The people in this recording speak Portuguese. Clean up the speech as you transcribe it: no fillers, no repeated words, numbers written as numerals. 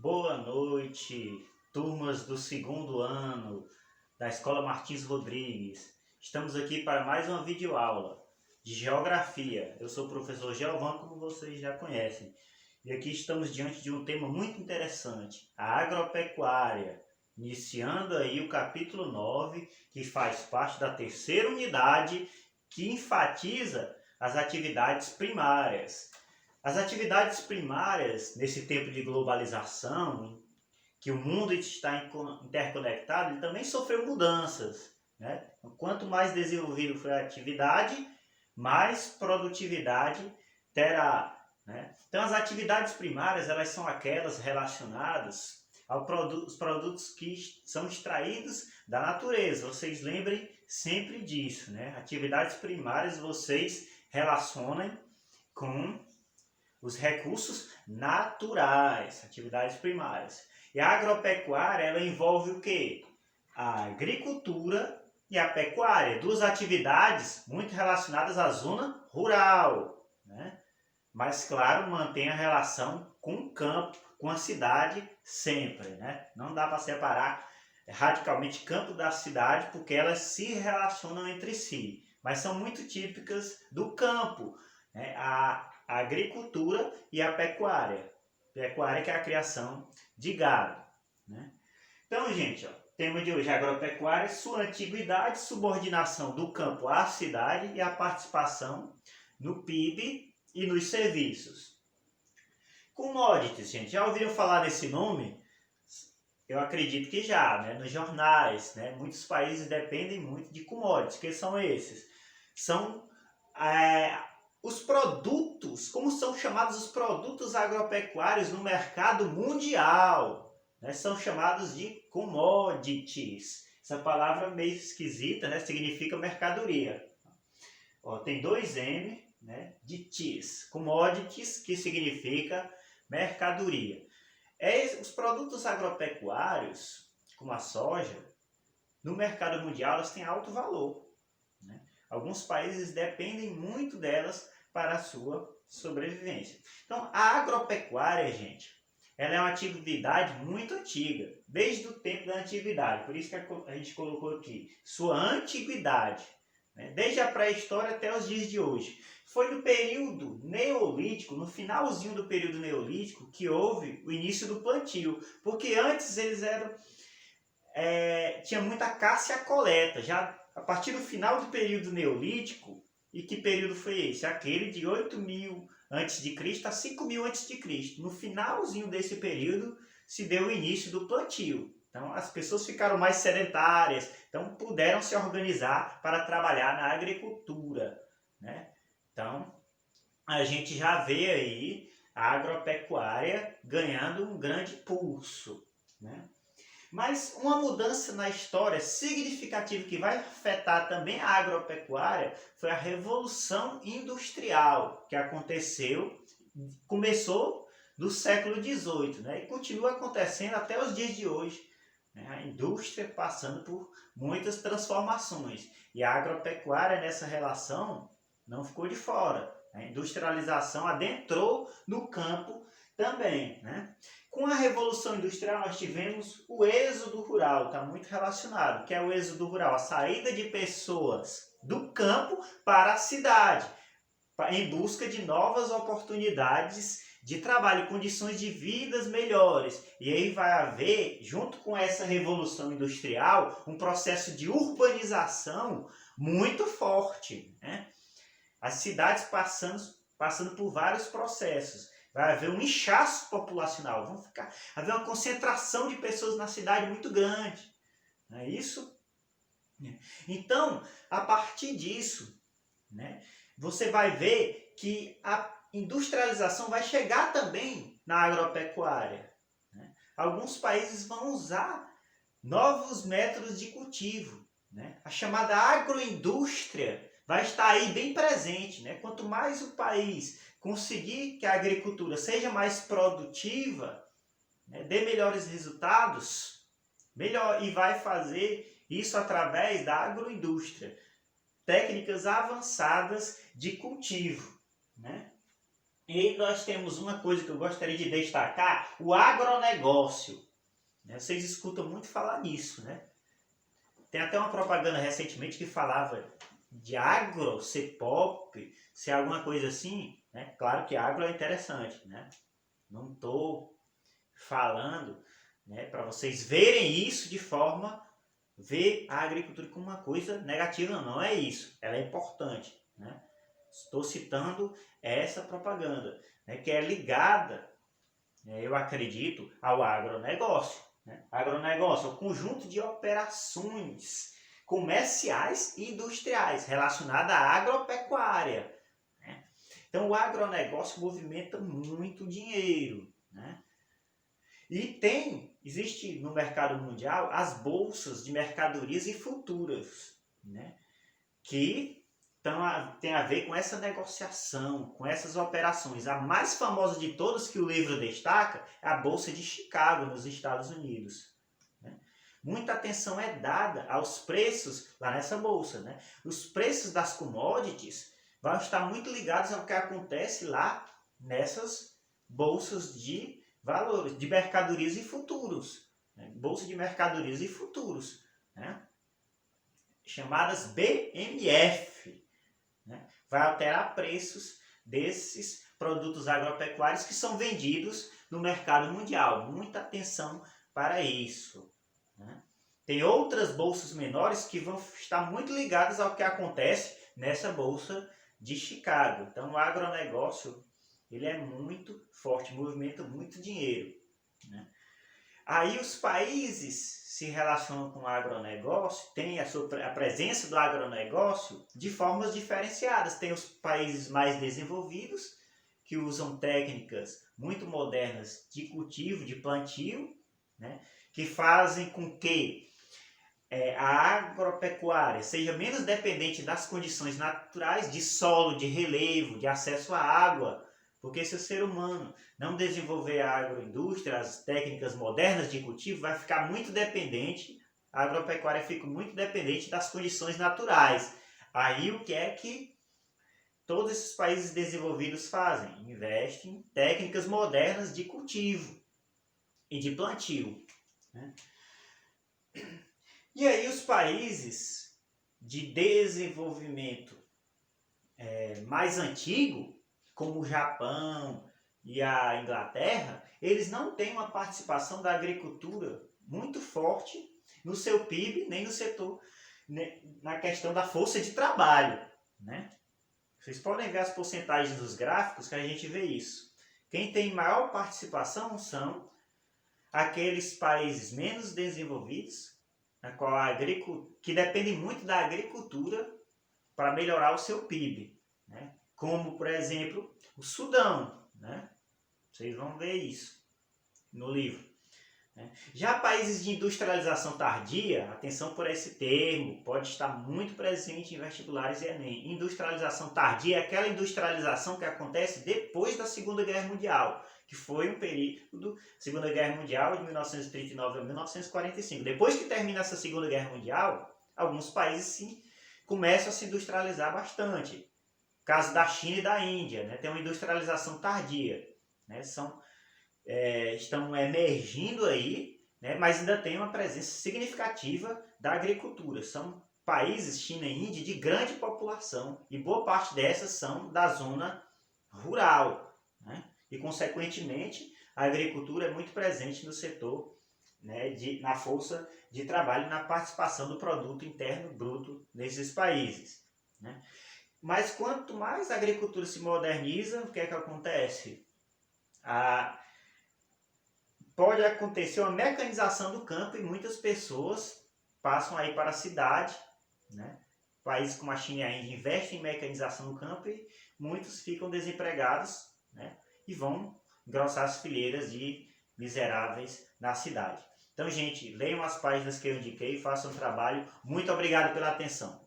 Boa noite, turmas do segundo ano da Escola Martins Rodrigues. Estamos aqui para mais uma videoaula de Geografia. Eu sou o professor Giovanni, como vocês já conhecem. E aqui estamos diante de um tema muito interessante, a agropecuária. Iniciando aí o capítulo 9, que faz parte da terceira unidade, que enfatiza as atividades primárias. As atividades primárias, nesse tempo de globalização, que o mundo está interconectado, ele também sofreu mudanças, né? Quanto mais desenvolvido for a atividade, mais produtividade terá, né? Então, as atividades primárias, elas são aquelas relacionadas aos produtos que são extraídos da natureza. Vocês lembrem sempre disso, né? Atividades primárias vocês relacionem com os recursos naturais, atividades primárias. E a agropecuária, ela envolve o quê? A agricultura e a pecuária, duas atividades muito relacionadas à zona rural, né? Mas, claro, mantém a relação com o campo, com a cidade sempre, né? Não dá para separar radicalmente campo da cidade, porque elas se relacionam entre si, mas são muito típicas do campo, né? A agricultura e a pecuária. Pecuária que é a criação de gado, né? Então, gente, tema de hoje é agropecuária, sua antiguidade, subordinação do campo à cidade e a participação no PIB e nos serviços. Commodities, gente, já ouviram falar desse nome? Eu acredito que já, né? Nos jornais, né? Muitos países dependem muito de commodities. Que são esses? São os produtos, como são chamados os produtos agropecuários no mercado mundial, né? São chamados de commodities. Essa palavra meio esquisita, né? Significa mercadoria. Tem dois M, né? De tis, commodities, que significa mercadoria. Os produtos agropecuários, como a soja, no mercado mundial elas têm alto valor, né? Alguns países dependem muito delas para a sua sobrevivência. Então, a agropecuária, gente, ela é uma atividade muito antiga, desde o tempo da antiguidade. Por isso que a gente colocou aqui, sua antiguidade, né? Desde a pré-história até os dias de hoje. Foi no período neolítico, no finalzinho do período neolítico, que houve o início do plantio. Porque antes eles tinha muita caça e a coleta. Já a partir do final do período neolítico, e que período foi esse? Aquele de 8.000 a.C. a 5.000 a.C. No finalzinho desse período se deu o início do plantio. Então as pessoas ficaram mais sedentárias, então puderam se organizar para trabalhar na agricultura, né? Então a gente já vê aí a agropecuária ganhando um grande pulso, né? Mas uma mudança na história significativa que vai afetar também a agropecuária foi a Revolução Industrial, que começou no século XVIII, né? E continua acontecendo até os dias de hoje, né? A indústria passando por muitas transformações. E a agropecuária nessa relação não ficou de fora. A industrialização adentrou no campo também, né? Com a Revolução Industrial nós tivemos o êxodo rural, está muito relacionado, que é o êxodo rural, a saída de pessoas do campo para a cidade, em busca de novas oportunidades de trabalho, condições de vidas melhores. E aí vai haver, junto com essa Revolução Industrial, um processo de urbanização muito forte, né? As cidades passando por vários processos. Vai haver um inchaço populacional, haver uma concentração de pessoas na cidade muito grande. Não é isso? Então, a partir disso, né, você vai ver que a industrialização vai chegar também na agropecuária, né? Alguns países vão usar novos métodos de cultivo, né? A chamada agroindústria vai estar aí bem presente, né? Quanto mais o país conseguir que a agricultura seja mais produtiva, né, dê melhores resultados, melhor, e vai fazer isso através da agroindústria, técnicas avançadas de cultivo, né? E nós temos uma coisa que eu gostaria de destacar, o agronegócio. Né? Vocês escutam muito falar nisso, né? Tem até uma propaganda recentemente que falava de agro ser pop, ser alguma coisa assim, né? Claro que agro é interessante, né? Não estou falando, né, para vocês verem isso de forma, ver a agricultura como uma coisa negativa, não é isso. Ela é importante, né? Estou citando essa propaganda, né, que é ligada, né, eu acredito, ao agronegócio. Né? Agronegócio é o conjunto de operações comerciais e industriais relacionadas à agropecuária. Né? Então, o agronegócio movimenta muito dinheiro. Né? E existe no mercado mundial as bolsas de mercadorias e futuras, né? Que tem a ver com essa negociação, com essas operações. A mais famosa de todas que o livro destaca é a Bolsa de Chicago, nos Estados Unidos. Né? Muita atenção é dada aos preços lá nessa bolsa. Né? Os preços das commodities vão estar muito ligados ao que acontece lá nessas bolsas de valores, de mercadorias e futuros. Né? Bolsa de mercadorias e futuros. Né? Chamadas BMF. Né? Vai alterar preços desses produtos agropecuários que são vendidos no mercado mundial. Muita atenção para isso. Né? Tem outras bolsas menores que vão estar muito ligadas ao que acontece nessa bolsa de Chicago. Então o agronegócio ele é muito forte, movimenta muito dinheiro. Né? Aí os países se relacionam com o agronegócio, tem a presença do agronegócio de formas diferenciadas. Tem os países mais desenvolvidos, que usam técnicas muito modernas de cultivo, de plantio, né, que fazem com que a agropecuária seja menos dependente das condições naturais, de solo, de relevo, de acesso à água. Porque se o ser humano não desenvolver a agroindústria, as técnicas modernas de cultivo, vai ficar muito dependente, a agropecuária fica muito dependente das condições naturais. Aí o que é que todos esses países desenvolvidos fazem? Investem em técnicas modernas de cultivo e de plantio. Né? E aí os países de desenvolvimento mais antigo, como o Japão e a Inglaterra, eles não têm uma participação da agricultura muito forte no seu PIB, nem no setor, na questão da força de trabalho. Né? Vocês podem ver as porcentagens dos gráficos que a gente vê isso. Quem tem maior participação são aqueles países menos desenvolvidos, na qual que dependem muito da agricultura para melhorar o seu PIB. Né? Como, por exemplo, o Sudão. Né? Vocês vão ver isso no livro. Né? Já países de industrialização tardia, atenção por esse termo, pode estar muito presente em vestibulares e Enem. Industrialização tardia é aquela industrialização que acontece depois da Segunda Guerra Mundial, que foi um período, Segunda Guerra Mundial, de 1939 a 1945. Depois que termina essa Segunda Guerra Mundial, alguns países sim começam a se industrializar bastante. Caso da China e da Índia, né? Tem uma industrialização tardia. Né? Estão emergindo aí, né? Mas ainda tem uma presença significativa da agricultura. São países, China e Índia, de grande população, e boa parte dessas são da zona rural. Né? E, consequentemente, a agricultura é muito presente no setor, né, na força de trabalho e na participação do produto interno bruto nesses países. Né? Mas quanto mais a agricultura se moderniza, o que é que acontece? Pode acontecer uma mecanização do campo e muitas pessoas passam aí para a cidade. Né? Países como a China e a Índia investem em mecanização no campo e muitos ficam desempregados, né? E vão engrossar as fileiras de miseráveis na cidade. Então, gente, leiam as páginas que eu indiquei e façam um trabalho. Muito obrigado pela atenção.